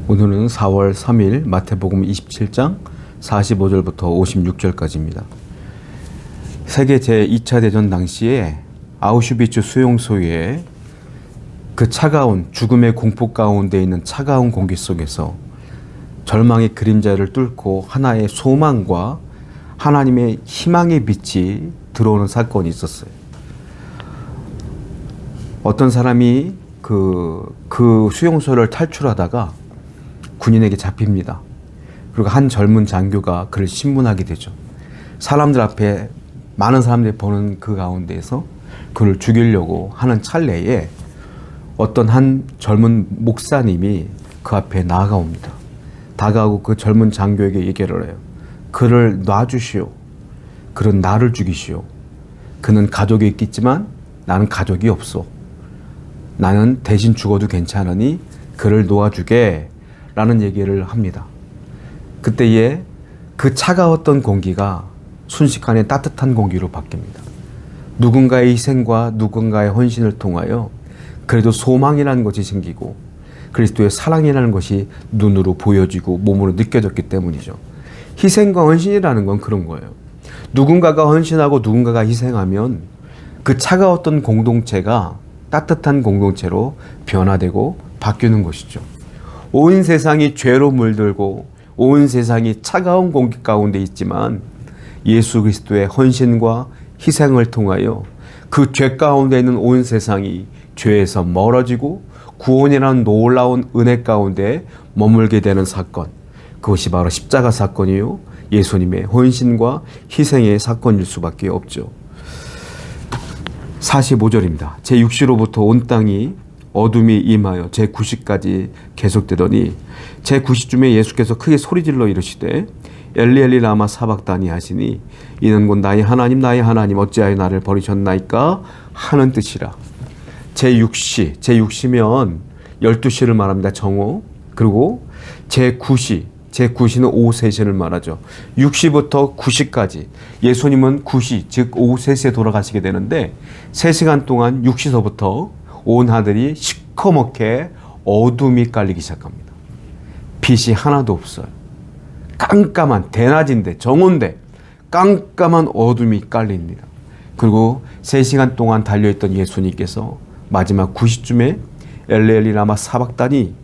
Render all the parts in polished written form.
오늘은 4월 3일 마태복음 27장 45절부터 56절까지입니다. 세계 제2차 대전 당시에 아우슈비츠 수용소에 그 차가운 죽음의 공포 가운데 있는 차가운 공기 속에서 절망의 그림자를 뚫고 하나의 소망과 하나님의 희망의 빛이 들어오는 사건이 있었어요. 어떤 사람이 그 수용소를 탈출하다가 군인에게 잡힙니다. 그리고 한 젊은 장교가 그를 신문하게 되죠. 사람들 앞에 많은 사람들이 보는 그 가운데에서 그를 죽이려고 하는 찰나에 어떤 한 젊은 목사님이 그 앞에 나아가옵니다. 다가오고 그 젊은 장교에게 얘기를 해요. 그를 놔주시오. 그는 나를 죽이시오. 그는 가족이 있겠지만 나는 가족이 없어. 나는 대신 죽어도 괜찮으니 그를 놓아주게 라는 얘기를 합니다. 그때에 그 차가웠던 공기가 순식간에 따뜻한 공기로 바뀝니다. 누군가의 희생과 누군가의 헌신을 통하여 그래도 소망이라는 것이 생기고 그리스도의 사랑이라는 것이 눈으로 보여지고 몸으로 느껴졌기 때문이죠. 희생과 헌신이라는 건 그런 거예요. 누군가가 헌신하고 누군가가 희생하면 그 차가웠던 공동체가 따뜻한 공동체로 변화되고 바뀌는 것이죠. 온 세상이 죄로 물들고 온 세상이 차가운 공기 가운데 있지만 예수 그리스도의 헌신과 희생을 통하여 그 죄 가운데 있는 온 세상이 죄에서 멀어지고 구원이라는 놀라운 은혜 가운데 머물게 되는 사건, 그것이 바로 십자가 사건이요 예수님의 헌신과 희생의 사건일 수밖에 없죠. 45절입니다. 제6시로부터 온 땅이 어둠이 임하여 제9시까지 계속되더니 제9시쯤에 예수께서 크게 소리질러 이르시되 엘리 엘리 라마 사박다니 하시니 이는 곧 나의 하나님 어찌하여 나를 버리셨나이까 하는 뜻이라. 제6시면 12시를 말합니다. 정오. 그리고 제9시는 오후 3시를 말하죠. 6시부터 9시까지 예수님은 9시 즉 오후 3시에 돌아가시게 되는데 3시간 동안 6시서부터 온 하늘이 시커멓게 어둠이 깔리기 시작합니다. 빛이 하나도 없어요. 깜깜한 대낮인데 정오인데 깜깜한 어둠이 깔립니다. 그리고 3시간 동안 달려있던 예수님께서 마지막 9시쯤에 엘리 엘리 라마 사박다니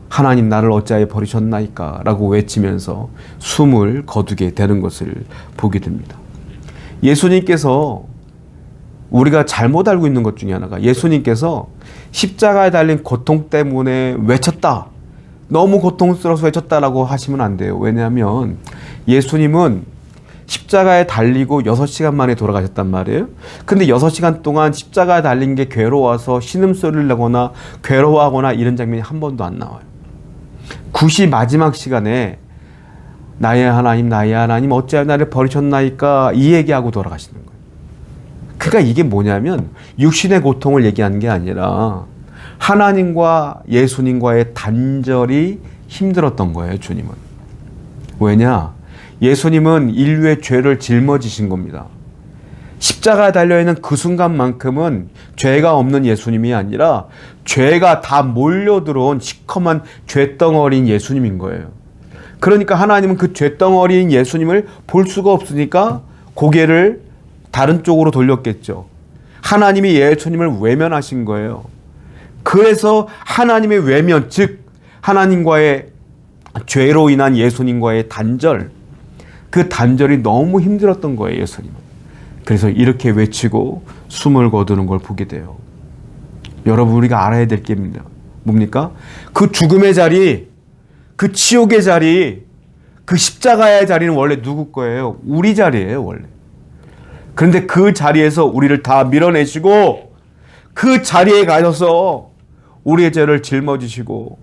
하나님 나를 어찌하여 버리셨나이까 라고 외치면서 숨을 거두게 되는 것을 보게 됩니다. 예수님께서 우리가 잘못 알고 있는 것 중에 하나가 예수님께서 십자가에 달린 고통 때문에 외쳤다. 너무 고통스러워서 외쳤다라고 하시면 안 돼요. 왜냐하면 예수님은 십자가에 달리고 6시간 만에 돌아가셨단 말이에요. 근데 6시간 동안 십자가에 달린 게 괴로워서 신음소리를 내거나 괴로워하거나 이런 장면이 한 번도 안 나와요. 9시 마지막 시간에 나의 하나님 어찌하여 나를 버리셨나이까 이 얘기하고 돌아가시는 거예요. 그러니까 이게 뭐냐면 육신의 고통을 얘기하는 게 아니라 하나님과 예수님과의 단절이 힘들었던 거예요. 주님은. 왜냐? 예수님은 인류의 죄를 짊어지신 겁니다. 십자가에 달려있는 그 순간만큼은 죄가 없는 예수님이 아니라 죄가 다 몰려들어온 시커먼 죄덩어리인 예수님인 거예요. 그러니까 하나님은 그 죄덩어리인 예수님을 볼 수가 없으니까 고개를 다른 쪽으로 돌렸겠죠. 하나님이 예수님을 외면하신 거예요. 그래서 하나님의 외면, 즉 하나님과의 죄로 인한 예수님과의 단절, 그 단절이 너무 힘들었던 거예요. 예수님은. 그래서 이렇게 외치고 숨을 거두는 걸 보게 돼요. 여러분 우리가 알아야 될 게 뭡니까? 그 죽음의 자리, 그 지옥의 자리, 그 십자가의 자리는 원래 누구 거예요? 우리 자리예요. 원래. 그런데 그 자리에서 우리를 다 밀어내시고 그 자리에 가셔서 우리의 죄를 짊어지시고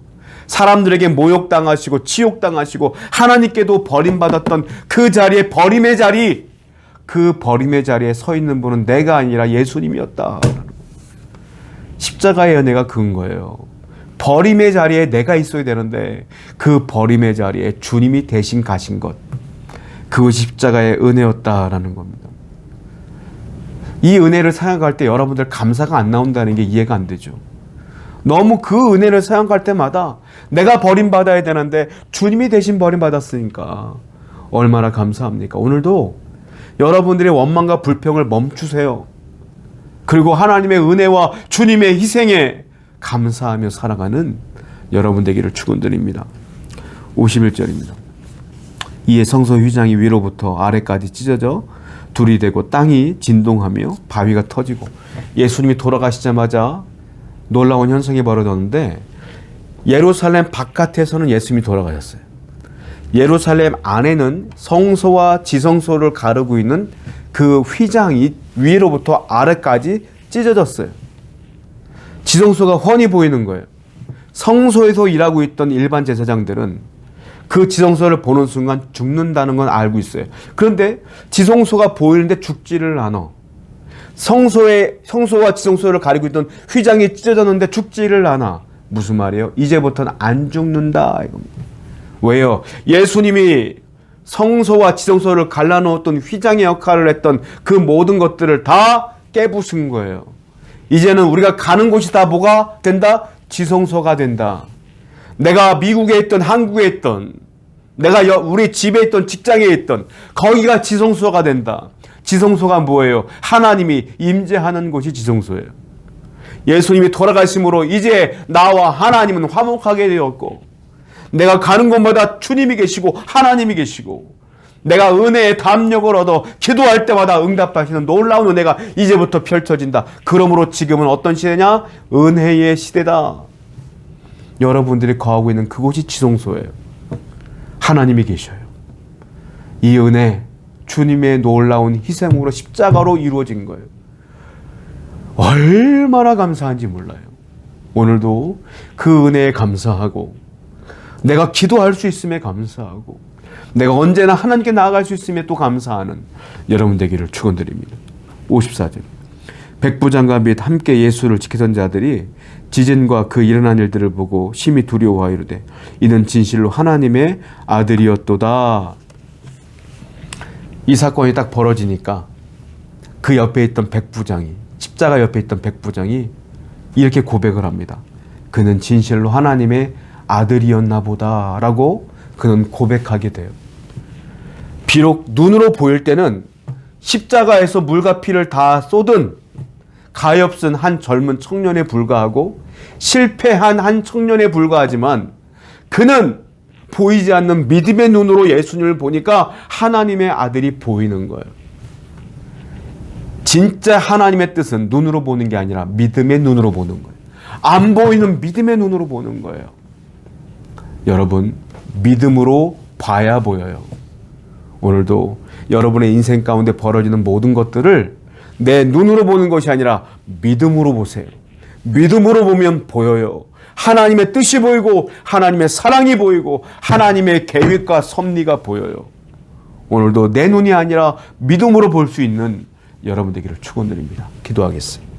사람들에게 모욕당하시고 치욕당하시고 하나님께도 버림받았던 그 자리에 버림의 자리, 그 버림의 자리에 서 있는 분은 내가 아니라 예수님이었다. 십자가의 은혜가 그건 거예요. 버림의 자리에 내가 있어야 되는데 그 버림의 자리에 주님이 대신 가신 것, 그것이 십자가의 은혜였다라는 겁니다. 이 은혜를 생각할 때 여러분들 감사가 안 나온다는 게 이해가 안 되죠. 너무 그 은혜를 생각할 때마다 내가 버림받아야 되는데 주님이 대신 버림받았으니까 얼마나 감사합니까? 오늘도 여러분들의 원망과 불평을 멈추세요. 그리고 하나님의 은혜와 주님의 희생에 감사하며 살아가는 여러분 되기를 축원드립니다. 51절입니다. 이에 성소 휘장이 위로부터 아래까지 찢어져 둘이 되고 땅이 진동하며 바위가 터지고 예수님이 돌아가시자마자 놀라운 현상이 벌어졌는데 예루살렘 바깥에서는 예수님이 돌아가셨어요. 예루살렘 안에는 성소와 지성소를 가르고 있는 그 휘장이 위로부터 아래까지 찢어졌어요. 지성소가 훤히 보이는 거예요. 성소에서 일하고 있던 일반 제사장들은 그 지성소를 보는 순간 죽는다는 건 알고 있어요. 그런데 지성소가 보이는데 죽지를 않아. 성소와 지성소를 가리고 있던 휘장이 찢어졌는데 죽지를 않아. 무슨 말이에요? 이제부터는 안 죽는다 이겁니다. 왜요? 예수님이 성소와 지성소를 갈라놓았던 휘장의 역할을 했던 그 모든 것들을 다 깨부순 거예요. 이제는 우리가 가는 곳이 다 뭐가 된다? 지성소가 된다. 내가 미국에 있던 한국에 있던 내가 우리 집에 있던 직장에 있던 거기가 지성소가 된다. 지성소가 뭐예요? 하나님이 임재하는 곳이 지성소예요. 예수님이 돌아가심으로 이제 나와 하나님은 화목하게 되었고 내가 가는 곳마다 주님이 계시고 하나님이 계시고 내가 은혜의 담력을 얻어 기도할 때마다 응답하시는 놀라운 은혜가 이제부터 펼쳐진다. 그러므로 지금은 어떤 시대냐? 은혜의 시대다. 여러분들이 거하고 있는 그곳이 지성소예요. 하나님이 계셔요. 이 은혜, 주님의 놀라운 희생으로 십자가로 이루어진 거예요. 얼마나 감사한지 몰라요. 오늘도 그 은혜에 감사하고 내가 기도할 수 있음에 감사하고 내가 언제나 하나님께 나아갈 수 있음에 또 감사하는 여러분 되기를 축원드립니다. 54절. 백부장과 및 함께 예수를 지키던 자들이 지진과 그 일어난 일들을 보고 심히 두려워하여 이르되 이는 진실로 하나님의 아들이었도다. 이 사건이 딱 벌어지니까 그 옆에 있던 백부장이, 십자가 옆에 있던 백부장이 이렇게 고백을 합니다. 그는 진실로 하나님의 아들이었나 보다라고 그는 고백하게 돼요. 비록 눈으로 보일 때는 십자가에서 물과 피를 다 쏟은 가엾은 한 젊은 청년에 불과하고 실패한 한 청년에 불과하지만 그는 보이지 않는 믿음의 눈으로 예수님을 보니까 하나님의 아들이 보이는 거예요. 진짜 하나님의 뜻은 눈으로 보는 게 아니라 믿음의 눈으로 보는 거예요. 안 보이는 믿음의 눈으로 보는 거예요. 여러분, 믿음으로 봐야 보여요. 오늘도 여러분의 인생 가운데 벌어지는 모든 것들을 내 눈으로 보는 것이 아니라 믿음으로 보세요. 믿음으로 보면 보여요. 하나님의 뜻이 보이고 하나님의 사랑이 보이고 하나님의 계획과 섭리가 보여요. 오늘도 내 눈이 아니라 믿음으로 볼 수 있는 여러분 되기를 축원드립니다. 기도하겠습니다.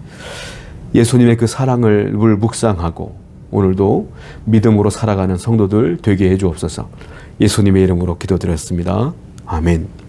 예수님의 그 사랑을 묵상하고 오늘도 믿음으로 살아가는 성도들 되게 해주옵소서. 예수님의 이름으로 기도드렸습니다. 아멘.